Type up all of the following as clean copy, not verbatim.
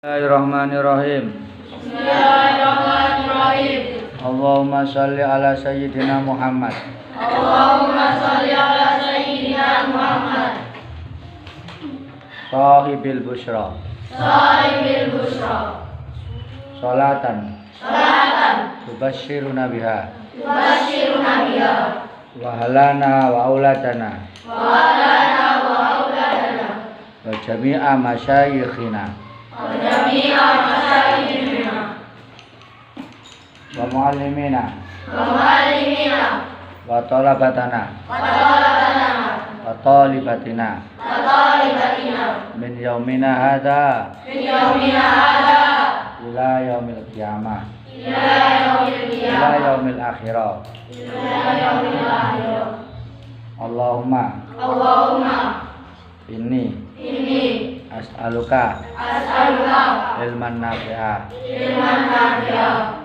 Bismillahirrahmanirrahim. Bismillahirrahmanirrahim. Allahumma shalli ala sayyidina Muhammad. Allahumma shalli ala sayyidina Muhammad. Sahibil busyra. Sahibil busyra. Salatan. Salatan. Tubashshiruna biha. Tubashshiruna biha. Wa halana wa auladana. Wa alana wa auladana. Wa jami'a masyayikhina. Wa jami'a masyayikhina. Wa muallimina. Wa muallimina. Wa talabatana. Wa talabatana. Wa talibatina. Wa talibatina. Min yaumina hadha. Min yaumina hadha. Ila yaumil qiyamah. Ila yaumil Ila qiyamah. yaumil akhirah. Ila yaumil akhirah. Allahumma Allahumma inni inni as'aluka as'aluka ilman nafi'a ilman nafi'a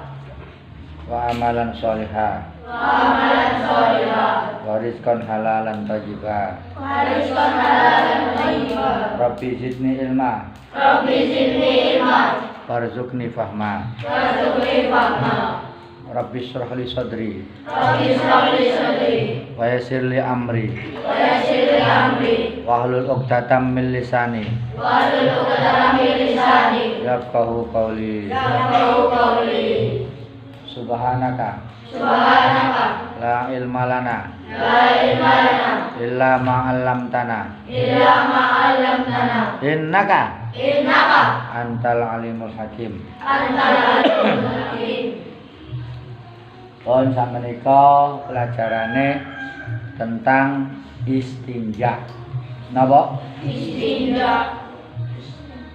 wa amalan sholihah wa amalan sholihah wa rizqan halalan thayyiba. wa rizqan halalan thayyiba. Rabbi zidni ilma Rabbi zidni ilma warzuqni fahma. warzuqni fahma. Rabbi shrah li sadri Rabbi shrah li sadri wa yassir li amri wa yassir li amri wa hlul 'uqdatam min lisani wa hlul 'uqdatam min lisani yafqahu qawli. yafqahu qawli. Subhanaka Subhanaka la ilma lana la ilma lana illa ma 'allamtana illa ma 'allamtana innaka innaka antal alimul hakim. antal alimul hakim. Pun sakmenika pelajarane tentang istinja. Napa? Istinja.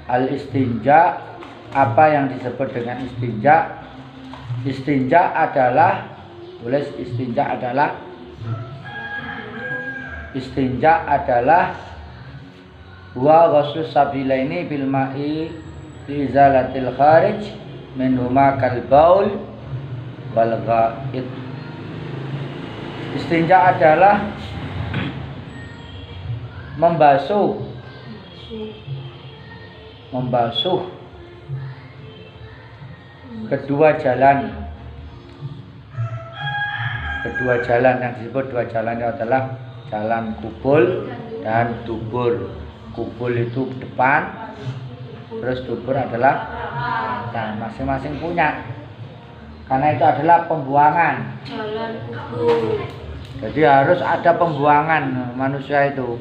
Al istinja, apa yang disebut dengan istinja? Istinja adalah wa ghaslus sabilaini bil ma'i li izalatil kharij min huma kal baul wal ghaid. Istinja adalah membasuh kedua jalan yang disebut dua jalan itu adalah jalan kubul dan dubur. Kubul itu depan, terus dubur adalah belakang, masing-masing punya, karena itu adalah pembuangan. Jalan kubur. Jadi harus ada pembuangan manusia itu.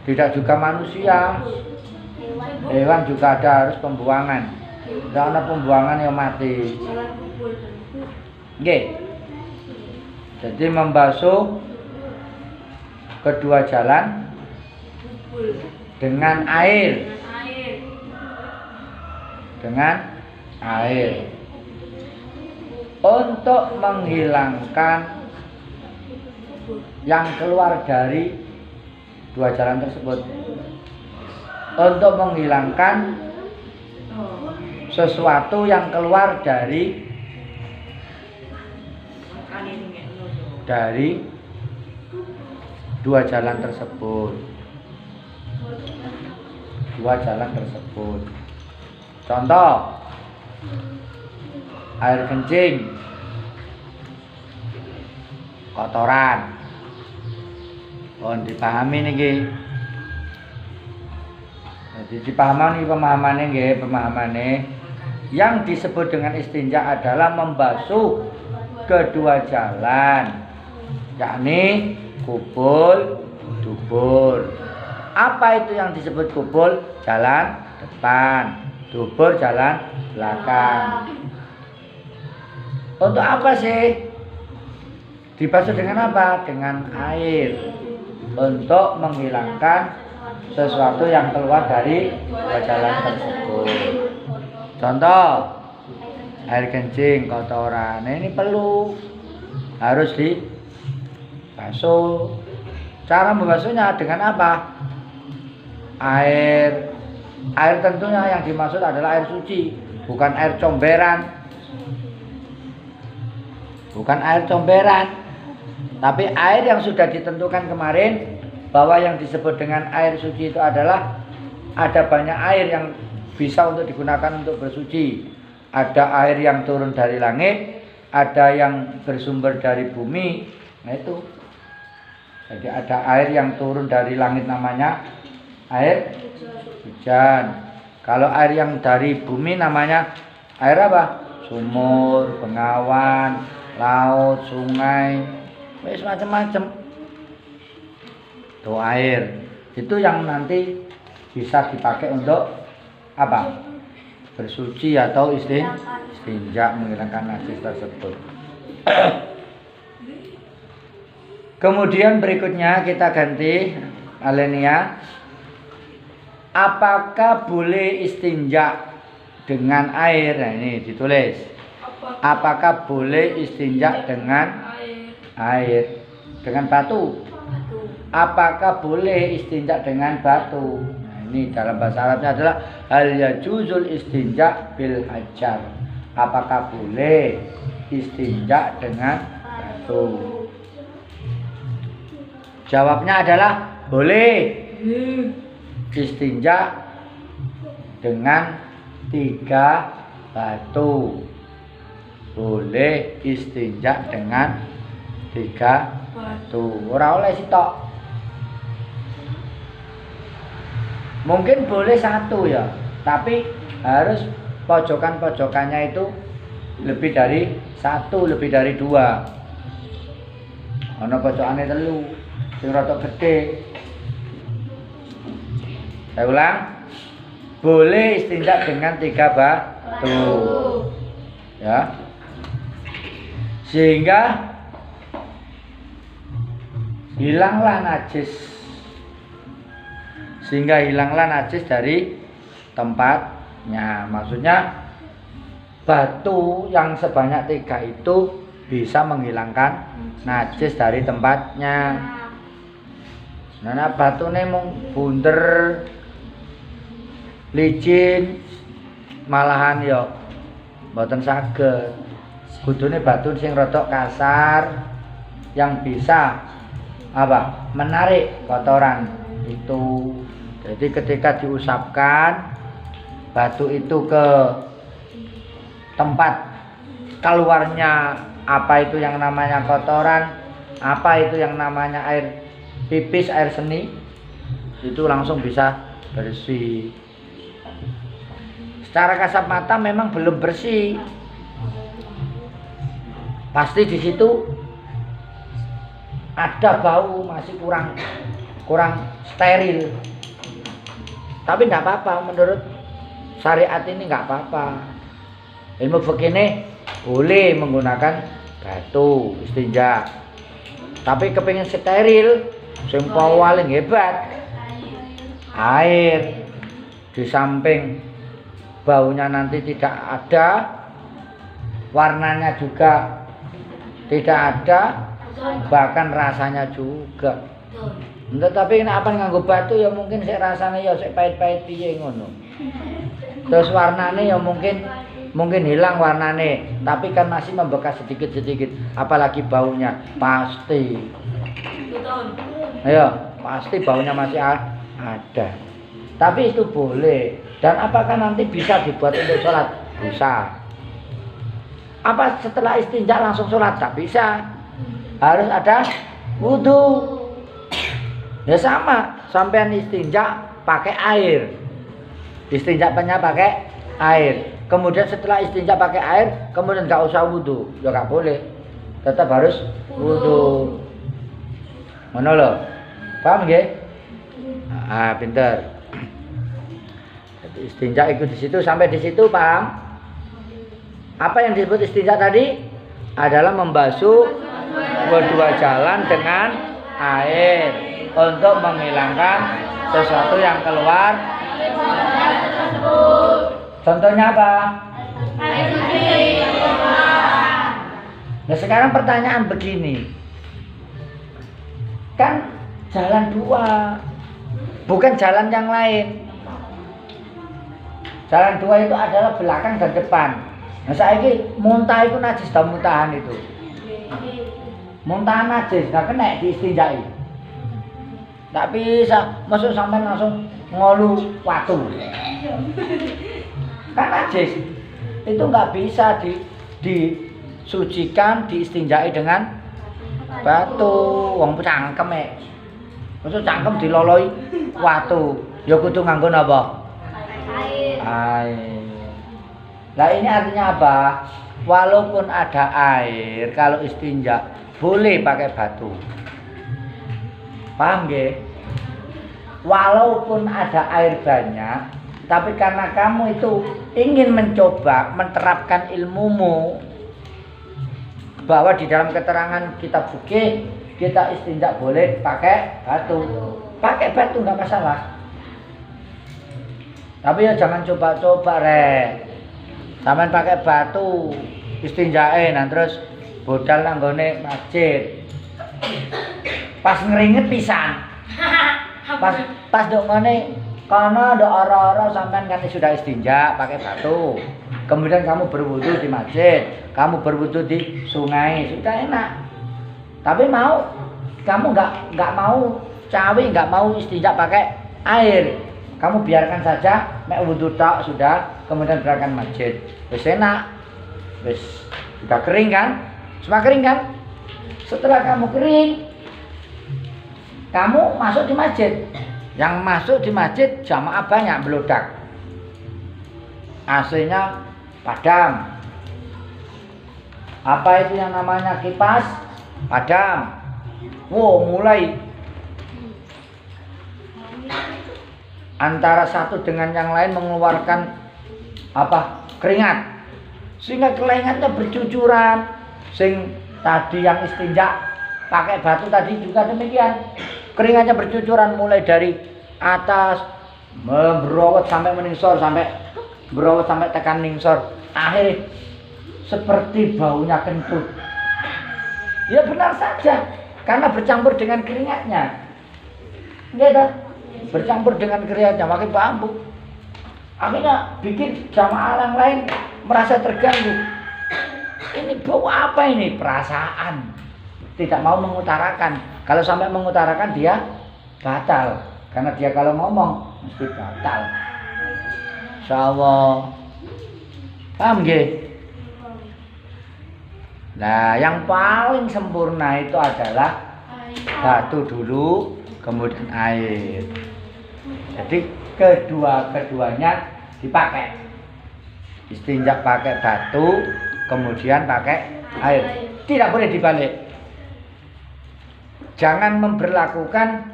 Tidak juga manusia, hewan juga ada harus pembuangan. Tidak ada pembuangan yang mati. Jalan kubur. Nggih. Jadi membasuh kedua jalan dengan air. Untuk menghilangkan yang keluar dari dua jalan tersebut. Untuk menghilangkan sesuatu yang keluar dari dua jalan tersebut. Contoh, air kencing, kotoran. Dipahami niki. Jadi dipahami pemahamannya yang disebut dengan istinja adalah membasuh kedua jalan, yakni kubul, dubur. Apa itu yang disebut kubul? Jalan depan, dubur jalan belakang. Untuk apa sih? Dibasuh dengan apa? Dengan air. Untuk menghilangkan sesuatu yang keluar dari dua jalan tersebut. Contoh, air kencing, kotoran. Nah, ini harus dibasuh. Cara membasuhnya dengan apa? Air tentunya yang dimaksud adalah air suci, bukan air comberan. Tapi air yang sudah ditentukan kemarin, bahwa yang disebut dengan air suci itu adalah ada banyak air yang bisa untuk digunakan untuk bersuci. Ada air yang turun dari langit, ada yang bersumber dari bumi. Nah itu. Jadi ada air yang turun dari langit namanya air hujan. Kalau air yang dari bumi namanya air apa? Sumur, bengawan, laut, sungai, macam-macam. Itu air. Itu yang nanti bisa dipakai untuk apa? Bersuci atau istinja, menghilangkan najis tersebut. Kemudian berikutnya kita ganti Alenia. Apakah boleh istinja dengan air? Nah ini ditulis. Apakah boleh istinja dengan air? Dengan batu? Apakah boleh istinja dengan batu? Nah ini dalam bahasa Arabnya adalah hal yajuzul istinja bil hajar. Apakah boleh istinja dengan batu? Jawabnya adalah boleh istinja dengan 3 batu. Boleh istinja dengan 3 batu. Ora oleh sitok. Mungkin boleh 1 ya, tapi harus pojokan-pojokannya itu lebih dari 1, lebih dari 2. Ana pojokane 3. Sing rada gede. Saya ulang. Boleh istinja dengan 3 batu. Ya. Sehingga hilanglah najis. Sehingga hilanglah najis dari tempatnya. Maksudnya batu yang sebanyak 3 itu bisa menghilangkan najis dari tempatnya. Nah, batune mung bunder, licin, malahan ya mboten saged. Kudune batu sing rada kasar yang bisa apa? Menarik kotoran itu. Jadi ketika diusapkan batu itu ke tempat keluarnya apa itu yang namanya kotoran, apa itu yang namanya air pipis, air seni, itu langsung bisa bersih. Secara kasat mata memang belum bersih. Pasti di situ ada bau, masih kurang steril. Tapi tidak apa-apa, menurut syariat ini nggak apa-apa. Ilmu fikih ini boleh menggunakan batu istinja. Tapi kepingin steril, sing paling hebat air. Di samping baunya nanti tidak ada, warnanya juga tidak ada, bahkan rasanya juga. Tapi nek apa nganggo batu ya mungkin sik rasane ya sik pahit-pahit piye ngono. Terus warnane ya mungkin hilang warnane, tapi kan masih membekas sedikit-sedikit, apalagi baunya pasti. Ayo, pasti baunya masih ada. Tapi itu boleh. Dan apakah nanti bisa dibuat untuk sholat? Bisa. Apa setelah istinja langsung sholat? Tak bisa. Harus ada wudhu. Ya sama, sampean istinja pakai air. Istinjanya pakai air. Kemudian setelah istinja pakai air, kemudian nggak usah wudhu. Ya nggak boleh. Tetap harus wudhu. Mana lo? Paham nggih? Ah, pinter. Jadi istinja ikut di situ sampai di situ paham? Apa yang disebut istinja tadi? Adalah membasuh kedua jalan dengan air untuk menghilangkan sesuatu yang keluar. Contohnya apa? Nah sekarang pertanyaan begini. Kan jalan 2, bukan jalan yang lain. Jalan 2 itu adalah belakang dan depan. Nah saiki muntah itu najis ta muntahan itu. Muntahan najis, gak kena diistinjai. Tak bisa, masuk sampai langsung ngolu watu. Kan najis. Itu nggak bisa disucikan, diistinjai dengan batu. Wong cangkem maksud cangkem diloloi watu. Ya kudu nganggo napa? Air. Nah ini artinya apa? Walaupun ada air, kalau istinja boleh pakai batu. Paham nggih? Walaupun ada air banyak, tapi karena kamu itu ingin mencoba menerapkan ilmumu bahwa di dalam keterangan kitab fikih kita istinja boleh pakai batu. Pakai batu nggak masalah. Tapi ya jangan coba-coba rek. Sampeyan pakai batu istinjae nah terus bodal nang gone masjid. Pas ngeringet pisan. Pas ndok ngene kana ndok ora-ora sampean kan sudah istinja pakai batu. Kemudian kamu berwudu di masjid, kamu berwudu di sungai, sudah enak. Tapi kamu nggak mau cawe, nggak mau istinja pakai air. Kamu biarkan saja mek wudu tok sudah, kemudian berangkat masjid. Wis enak. Wis sudah kering kan? Semua kering kan? Setelah kamu kering, kamu masuk di masjid. Yang masuk di masjid jamaah banyak belodak. AC-nya padam. Apa itu yang namanya kipas? Padam. Wow, mulai antara satu dengan yang lain mengeluarkan apa? Keringat. Sehingga keringatnya bercucuran. Sing tadi yang istinja pakai batu tadi juga demikian. Keringatnya bercucuran mulai dari atas berowot sampai meningsor, sampai berowot sampai tekan ningsor. Akhirnya seperti baunya kentut. Ya benar saja, karena bercampur dengan keringatnya. Gitu. Bercampur dengan keringatnya makin bambu. Akhirnya bikin jamaah yang lain merasa terganggu. Ini bau apa ini? Perasaan. Tidak mau mengutarakan. Kalau sampai mengutarakan dia batal. Karena dia kalau ngomong mesti batal. Insyaallah. Paham nggih? Nah, yang paling sempurna itu adalah batu dulu, kemudian air. Jadi keduanya dipakai. Istinja pakai batu, kemudian pakai air. Tidak boleh dibalik. Jangan memberlakukan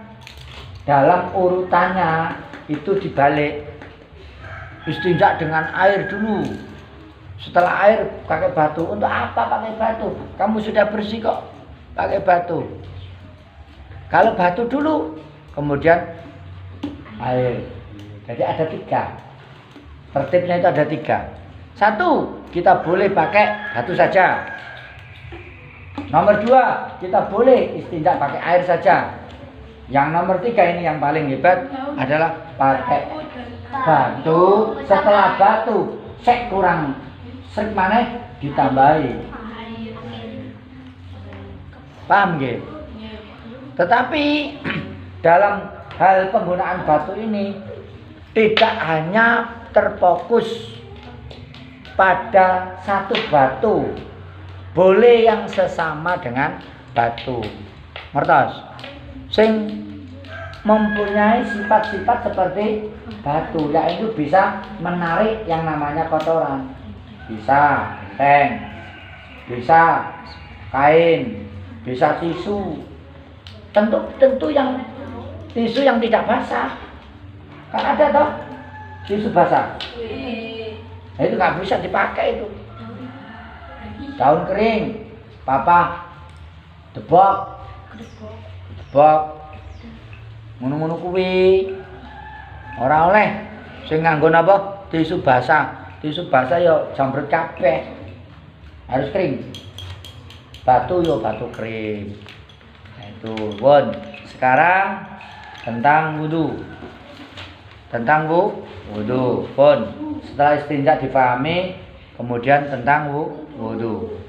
dalam urutannya itu dibalik. Istinja dengan air dulu. Setelah air pakai batu. Untuk apa pakai batu? Kamu sudah bersih kok. Pakai batu. Kalau batu dulu, kemudian air. Jadi ada 3. Tertibnya itu ada 3. 1, kita boleh pakai batu saja. Nomor 2, kita boleh istinja pakai air saja. Yang nomor 3 ini yang paling hebat adalah pakai batu. Setelah batu, sek kurang sek mana ditambahi. Paham nggih? Tetapi dalam hal penggunaan batu ini tidak hanya terfokus pada satu batu. Boleh yang sesama dengan batu. Ngertos? Sing mempunyai sifat-sifat seperti batu, yaitu bisa menarik yang namanya kotoran. Bisa teng, bisa kain, bisa tisu. Tentu yang tisu yang tidak basah. Kan ada toh tisu basah. Nah, itu nggak bisa dipakai itu. Daun kering, papa debok, ngono-ngono kuwi. Ora oleh sing nganggo napa? Tisu basah. Tisu basah ya jambrut kabeh. Harus kering. Batu yo batu kering. Nah, itu, Won. Sekarang tentang wudu. Tentang wudu, Won. Setelah istinja dipahami, kemudian tentang wudu.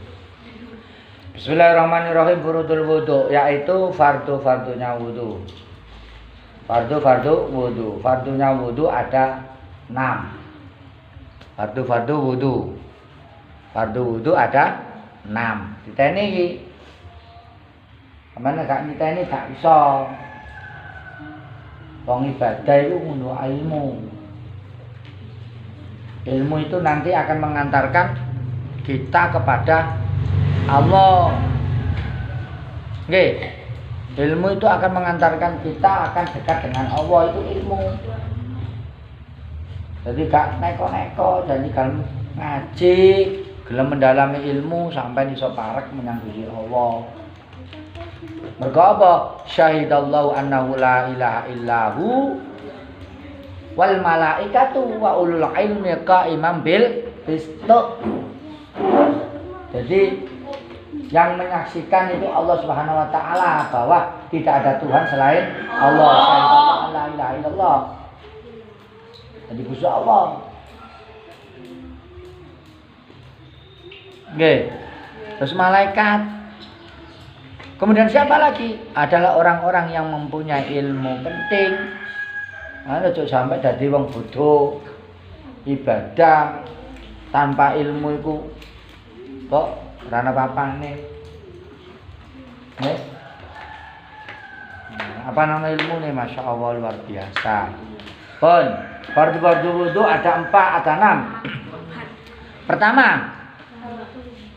Bismillahirrahmanirrahim. Furudul wudu, yaitu fardu-fardunya wudu. Fardu wudu. Fardunya wudu ada 6. Fardu wudu. Fardu wudu ada 6. Diteni iki. Sampeyan gak niteni gak iso. Wong ibadah itu ngono ilmu. Ilmu itu nanti akan mengantarkan kita kepada Allah. Nggih. Ilmu itu akan mengantarkan kita akan dekat dengan Allah, itu ilmu. Jadi gak neko-neko, jadi kalau ngaji, gelem mendalami ilmu sampai iso parek menyang Gusti Allah. Mergo apa? Syahidallahu annahu la ilaha illahu wal malaikatu wa ulul ilmi qaimam bil qist. Jadi yang menyaksikan itu Allah Subhanahu wa taala bahwa tidak ada Tuhan selain Allah. Syahidallahu la ilaha illallah. Jadi Gusti Allah. Nggih. Terus malaikat. Kemudian siapa lagi? Adalah orang-orang yang mempunyai ilmu penting. Ojo sampai dadi wong bodoh ibadah tanpa ilmu iku kok rana papane. Nih. Apa nama ilmu nih? Masya Allah luar biasa. Pun, fardu wudu ada 4, ada 6. Pertama,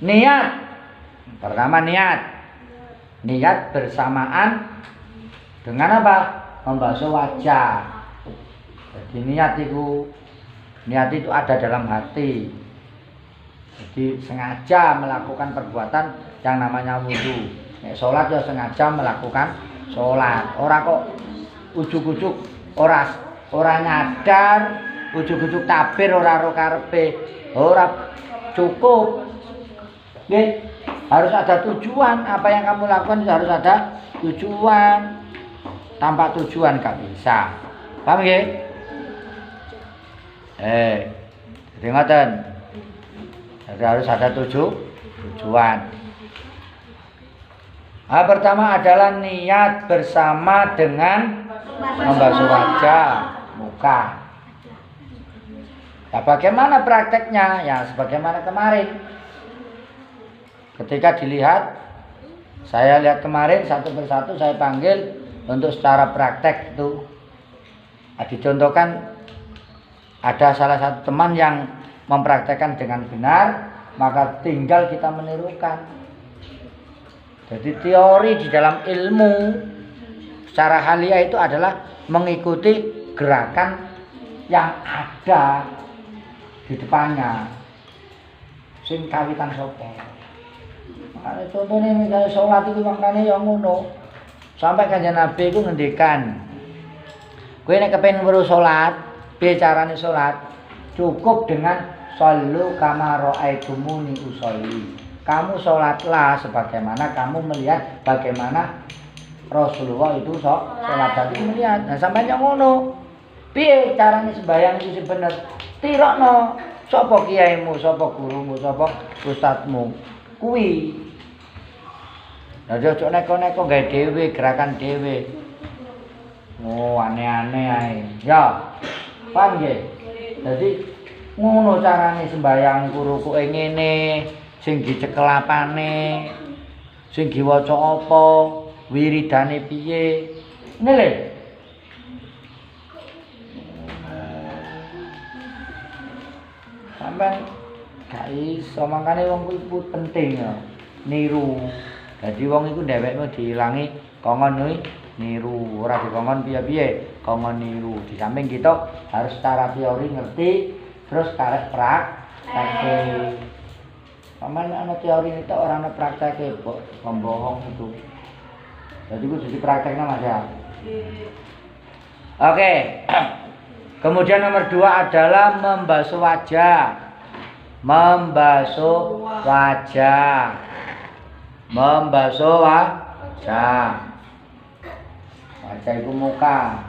niat. Niat bersamaan dengan apa? Membasuh wajah. Jadi niat itu ada dalam hati. Jadi sengaja melakukan perbuatan yang namanya wudu. Nek salat ya sengaja melakukan salat. Ora kok ujug-ujug ora nyadar, ujug-ujug takbir ora karo karepe. Ora cukup. Nggih, harus ada tujuan. Apa yang kamu lakukan harus ada tujuan. Tanpa tujuan gak bisa. Paham nggih? Jadi ngoten. Jadi harus ada tujuan. Pertama adalah niat bersama dengan membasuh wajah, muka. Nah, bagaimana prakteknya? Ya sebagaimana kemarin. Ketika dilihat, saya lihat kemarin satu persatu saya panggil untuk secara praktek itu. Dicontohkan ada salah satu teman yang mempraktekkan dengan benar, maka tinggal kita menirukan. Jadi teori di dalam ilmu secara haliah itu adalah mengikuti gerakan yang ada di depannya. Sing kawitan sapa? Makanya contohnya misalnya sholat itu maknanya yang ngono. Sampai Kanjeng Nabi itu ngendikan, kowe nek kepengin weruh salat, piye carane salat? Cukup dengan shollu kama ra'aitumuni usolli. Kamu sholatlah sebagaimana kamu melihat bagaimana Rasulullah itu sholat tadi melihat. Nah sampai yang ngono, piye carane sembahyang itu sing bener? Tirokno sapa kiaimu, sapa gurumu, sapa ustadmu. Kuwi. Lah ojo neko-neko gawe dhewe, gerakan dhewe. Oh, aneh-aneh ae. Ya. Paham nggih? Jadi ngono carane sembahyang iku rukuke ngene. Sing dicekel apane, sing diwaca apa, wiridane piye. Ngene lho. Sampai gak iso mangkane wong kuwi penting ya. Niru. Dadi wong iku dhewekno diilangi kongkon niru, ora dikongkon piye-piye, kongkon niru. Di samping kita harus secara teori ngerti, terus karek praktek. Paman ana teori itu orang ana prakteknya pembohong itu. Jadi itu jadi prakteknya Mas ya. Oke. Kemudian nomor 2 adalah membasuh wajah. Membasuh wajah. Membasuh wajah. Wajah itu muka.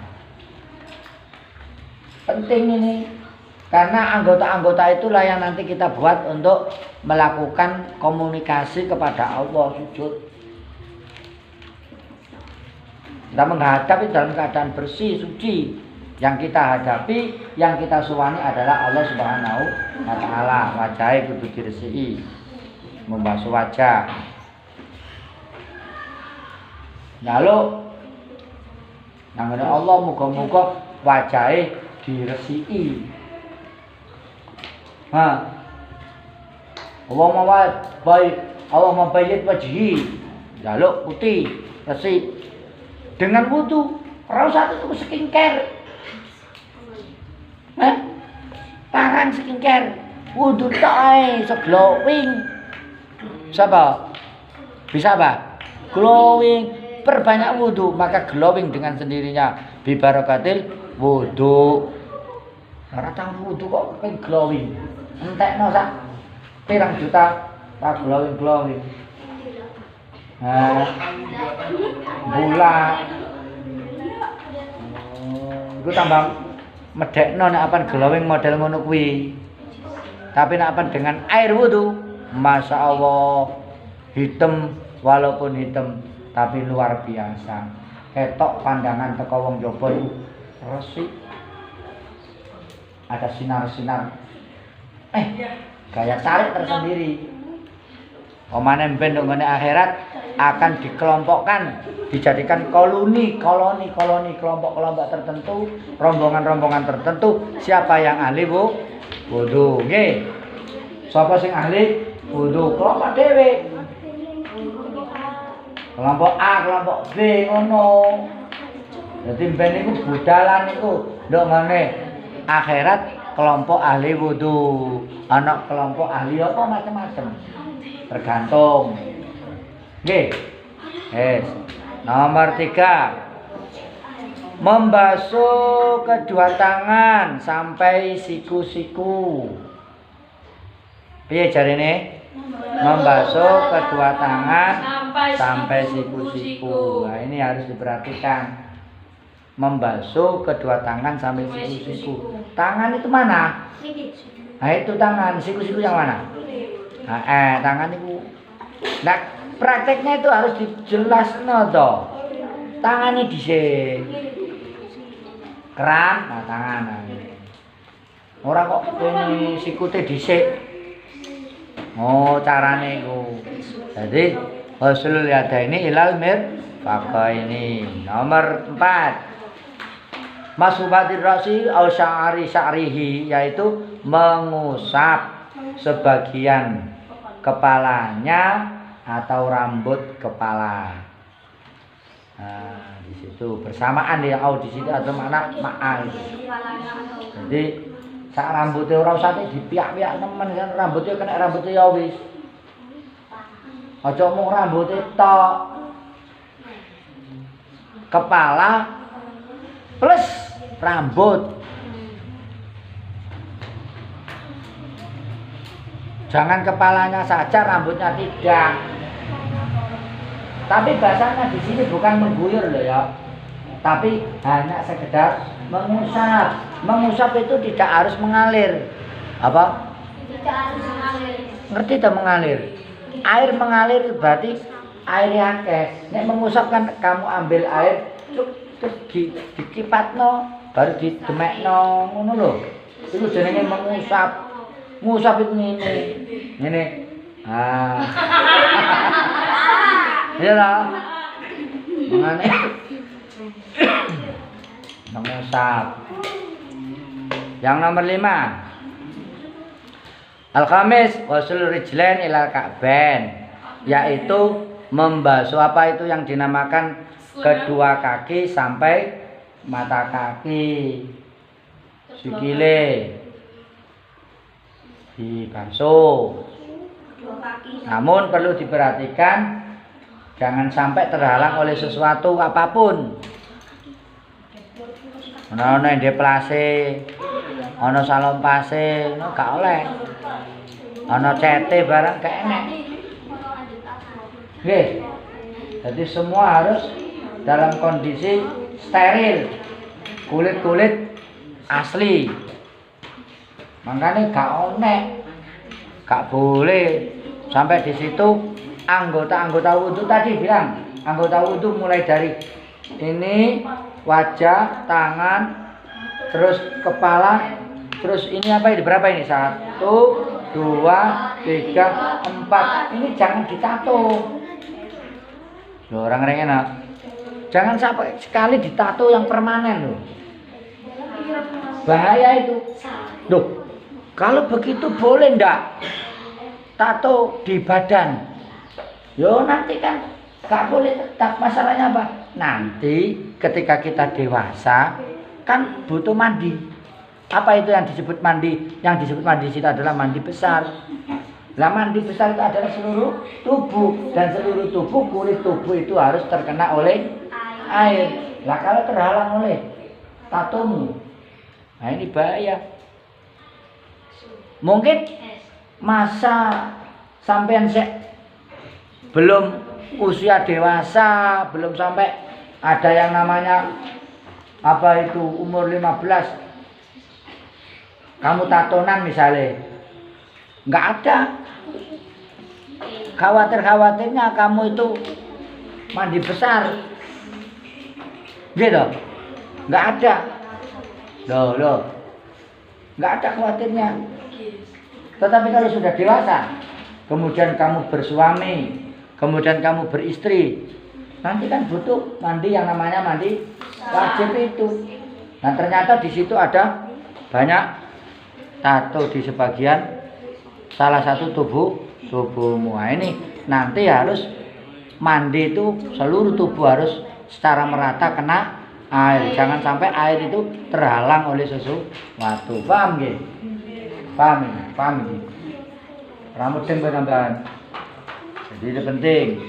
Penting ini. Karena anggota-anggota itulah yang nanti kita buat untuk melakukan komunikasi kepada Allah, sujud. Kita menghadap itu dalam keadaan bersih, suci. Yang kita hadapi, yang kita suwani adalah Allah Subhanahu wa taala. Wajahnya kudu diresiki. Membasuh wajah. Lalu nangane Allah muga-muga wajahnya diresiki. Allah mabayit wajhi. Lalu putih, resik. Dengan wudu, ora usah tuku skincare. Tangan skincare, wudu tok ae iso glowing. Siapa? Bisa apa? Glowing, perbanyak wudu maka glowing dengan sendirinya. Bi barakatil wudu. Ora tau wudu kok pengen glowing. Entekno sak pirang juta tak glowing. Bulat. Iku tambah medekno nek apan glowing model ngono kuwi. Tapi nek apan dengan air wudu, Masya Allah, hitam walaupun hitam tapi luar biasa. Ketok pandangan teko wong jaba iku resik. Ada sinar-sinar. Gaya tarik tersendiri. Omane ben nggone akhirat akan dikelompokkan, dijadikan koloni kelompok-kelompok tertentu, rombongan-rombongan tertentu. Siapa yang ahli wudu? Nggih. Sapa sing ahli wudu? Kelompok dhewe. Kelompok A, kelompok B ngono. Dadi ben iku budalan iku nduk ngene akhirat kelompok ahli wudu, ana kelompok ahli apa macam-macam. Tergantung. Nggih. Nomor 3. Membasuh kedua tangan sampai siku-siku. Piye jarine? Membasuh kedua tangan sampai siku-siku. Nah, ini harus diperhatikan. Membasuh kedua tangan sampai siku-siku. Tangan itu mana? Nah, itu tangan. Siku-siku yang mana? Nah, tangan itu. Nah, prakteknya itu harus dijelasno to. Tangannya dhisik. Keran, nah tangan. Ora kok ini sikute dhisik. Oh, carane iku. Jadi, Husnul Yadaini ilal mirfaqaini. Nomor 4. Masubatir rasi au sya'rihi, yaitu mengusap sebagian kepalanya atau rambut kepala. Nah, di situ bersamaan ya di situ ada makna ma'al. Jadi sak rambutnya ora usah dipiak-piak nemen kan rambutnya kena rambutnya ya wis. Aja mung rambutnya tok. Kepala plus rambut. Jangan kepalanya saja, rambutnya tidak. Tapi bahasanya di sini bukan mengguyur loh ya. Tapi hanya sekedar mengusap. Mengusap itu tidak harus mengalir. Apa? Tidak harus mengalir. Ngerti tak mengalir? Air mengalir berarti airnya akeh. Nek mengusap kan kamu ambil air terus dikipatno, baru didemekno ngono lho. Itu jenenge mengusap. Ngusap itu ngene. Iya lah. Mangane. Mengusap. Yang nomor 5. Al-khamis wasul rijlain ilal ka'bain, yaitu membasuh apa itu yang dinamakan kedua kaki sampai mata kaki. Sikile dibasuh. Namun perlu diperhatikan jangan sampai terhalang oleh sesuatu apapun. Ono deplase, ono salompase, ono gak oleh. Ono cete barang gak enak. Nggih. Jadi semua harus dalam kondisi steril. Kulit-kulit asli. Makanya gak onek, gak boleh sampai di situ anggota-anggota wudhu tadi bilang anggota wudhu mulai dari ini wajah, tangan, terus kepala, terus ini apa ini? Berapa ini? 1, 2, 3, 4. Ini jangan ditato. Loh, orang enak. Jangan sampai sekali ditato yang permanen loh. Bahaya itu. Loh, kalau begitu boleh ndak tato di badan? Yo nanti kan gak boleh tetap. Masalahnya apa? Nanti ketika kita dewasa kan butuh mandi. Apa itu yang disebut mandi? Yang disebut mandi itu adalah mandi besar. Lah mandi besar itu adalah seluruh tubuh, dan seluruh tubuh, kulit tubuh itu harus terkena oleh air. Lah kalau terhalang oleh tatomu, nah ini bahaya. Mungkin masa sampean belum usia dewasa, belum sampai ada yang namanya apa itu umur 15, kamu tatonan misalnya, nggak ada. Khawatirnya kamu itu mandi besar, gitu, nggak ada. Loh, nggak ada khawatirnya. Tetapi kalau sudah dewasa, kemudian kamu bersuami, kemudian kamu beristri, nanti kan butuh mandi yang namanya mandi wajib itu. Nah ternyata di situ ada banyak tato di sebagian salah satu tubuhmu. Nah, ini nanti harus mandi itu seluruh tubuh harus secara merata kena air. Jangan sampai air itu terhalang oleh sesuatu. Paham nggih? Paham nggih? Rambut sing tambahan. Jadi itu penting.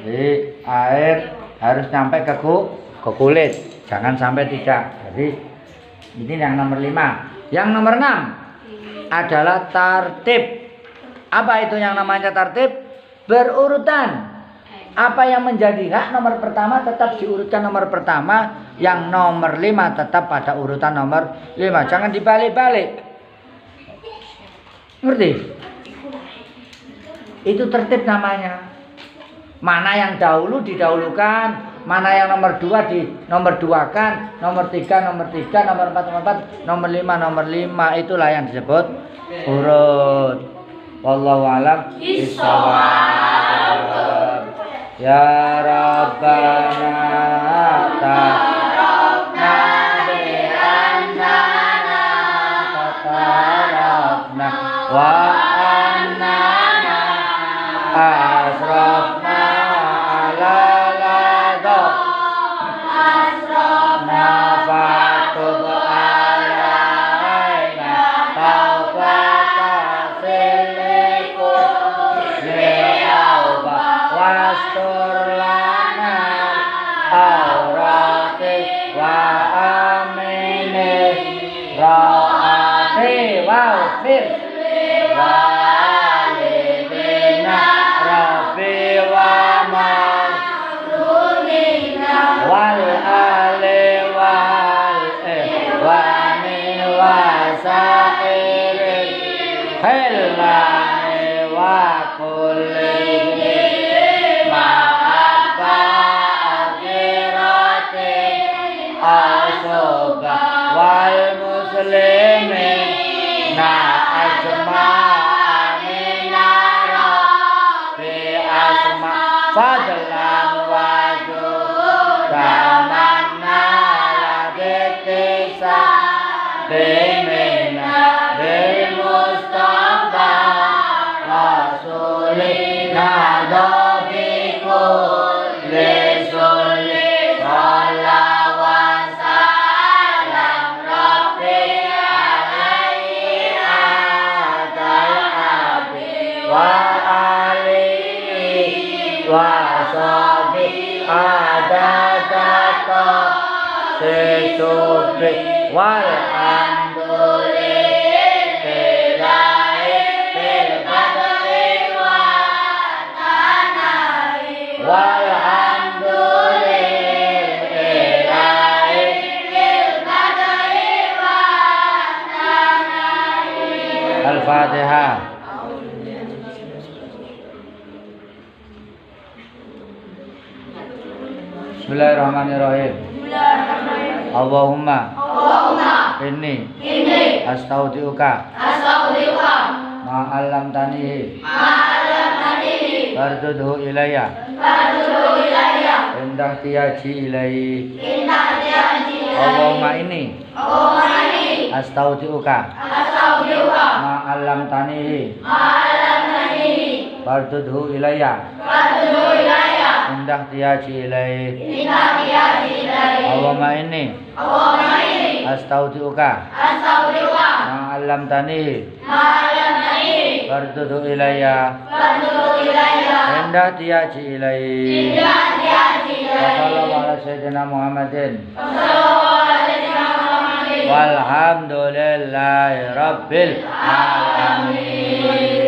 Jadi air harus sampai ke kulit, jangan sampai tidak. Jadi ini yang nomor 5. Yang nomor 6 adalah tartib. Apa itu yang namanya tartib? Berurutan. Apa yang menjadi hak nomor pertama tetap diurutkan nomor pertama, yang nomor 5 tetap pada urutan nomor 5. Jangan dibalik-balik. Ngerti? Itu tertib namanya. Mana yang dahulu didahulukan, mana yang nomor 2 di nomor 2-kan, nomor 3, nomor 3, nomor 4, nomor 4, nomor 5, nomor 5. Itulah yang disebut urut. Wallahu a'lam bishawab. Ya Rabbana ta'arafna bi'annana ta'arafna wa annana asrafna ala ladha asrafna fatub alaina taubata siliku li'auba wastur lana aurati wa amini ra'ati wa'fir walidina rabbi wa ma'runina wal ali wal ihwani wa sa'irin khillani wa kulli asoba wal muslimin na ajma'ina rabbi asma fadlan wajudaman ladetisa bimina bil mustafa rasulina dobikul lesuli wasabi adadata sesubi wal andulilai fil badri wa tanai wal andulilai fil badri wa tanai. Al-Fatihah. Bismillahirrahmanirrahim. Allahumma inni astaudiuka ma 'allamtanihi fardudhu ilayya indah tiyaji ilaihi. Allahumma inni astaudiuka ma 'allamtanihi fardudhu ilayya indah tiyaji ilaihi. Allahumma inni astaudiuka ma 'allamtanihi fardudhu ilayya indah tiyaji ilaihi. Sallallahu ala sayyidina Muhammadin walhamdulillahi rabbil alamin.